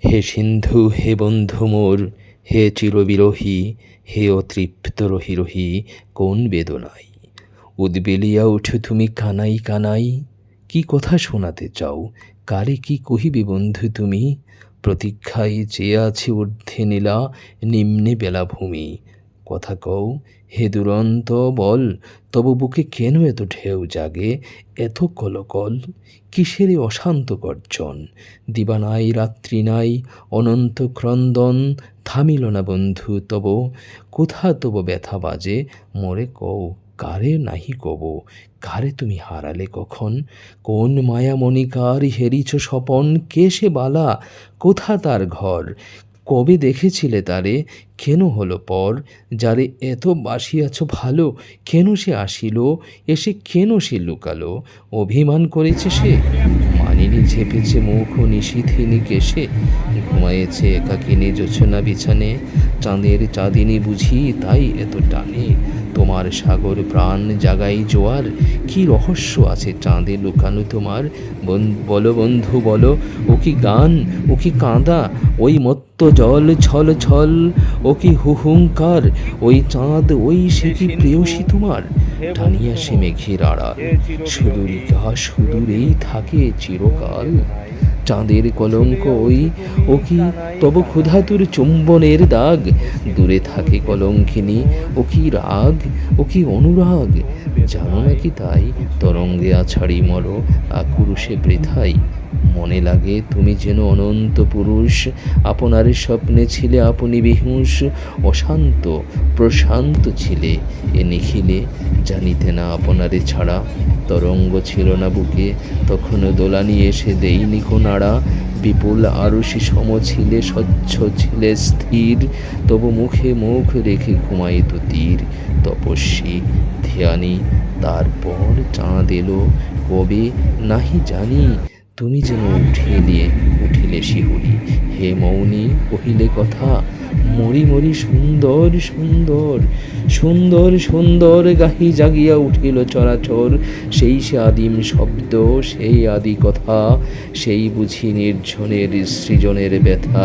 হে সিন্ধু হে বন্ধু মোর, হে চিরবিরহী, হে অতৃপ্ত রহি রহি কোন বেদনায় উদ্বেলিয়া ওঠো তুমি কানাই কানাই। কি কথা শোনাতে চাও, কারে কি কহিবে বন্ধু তুমি? প্রতীক্ষায় চেয়ে আছে ঊর্ধ্বে নীলা, নিম্নে বেলাভূমি। কথা কও হে দুরন্ত বল, তব বুকে কেন এত ঢেউ জাগে, এত কলকল? কিসের এ অশান্ত গর্জন? দিবা নাই রাত্রি নাই, অনন্ত ক্রন্দন থামিল না বন্ধু তব। কোথা তব ব্যথা বাজে, মোরে কও কারে নাহি কব। কারে তুমি হারালে কখন, কোন মায়ামণিকার হেরিছ স্বপন? কে সে বালা, কোথা তার ঘর? কবে দেখেছিলে তারে, কেন হলো পর? যারে এত বাসিয়াছ ভালো, কেন সে আসিল? এসে কেন সে লুকালো? অভিমান করেছে সে, মানিনি ঝেপেছে মুখ নিশীথিনী কেশে। ঘুমায়েছে একাকিনী জোছনা বিছানে, চাঁদের চাঁদিনী বুঝি তাই এত টানে। তোমার সাগর প্রাণ জাগাই জোয়ার, কি রহস্য আছে চাঁদে লুকানো তোমার? বলো বন্ধু বলো, ও কি গান, ও কি কাঁদা, ওই মত্ত জল ছল ছল, ও কি হুহুঙ্কার, ওই চাঁদ ওই সে কি প্রেয়সী তোমার? টানিয়া সে মেঘের আড়াল, সুদূরিকা সুদূরেই থাকে চিরকাল। চাঁদের কলঙ্ক ওই, ও কি তব ক্ষুধাতুর চুম্বনের দাগ? দূরে থাকে কলঙ্কিনী, ও কি রাগ, ও কি অনুরাগ? জানো নাকি তাই, তরঙ্গে আছাড়ি মরো আকুরুষে বৃথাই। মনে লাগে তুমি যেন অনন্ত পুরুষ, আপনার স্বপ্নে ছিলে আপনি বিহুষ। অশান্ত প্রশান্ত ছিলে এ নিখিলে, জানিতে না আপনারে ছাড়া। তরঙ্গ ছিল না বুকে, তখনও দোলানি এসে দেইনি নাড়া। বিপুল আরশি সম ছিলে, স্বচ্ছ ছিলে স্থির, তবু মুখে মুখ রেখে ঘুমাইত তীর। তপস্বী ধ্যানী, তারপর চাঁদ এলো কবে নাহি জানি। তুমি যেন উঠিলে শিহুরি, হে মৌনী কহিলে কথা। মরি মরি সুন্দর সুন্দর সুন্দর সুন্দর গাহি জাগিয়া উঠিল চরাচর। সেই সে আদিম শব্দ, সেই আদি কথা, সেই বুঝি নির্জনের সৃজনের ব্যথা।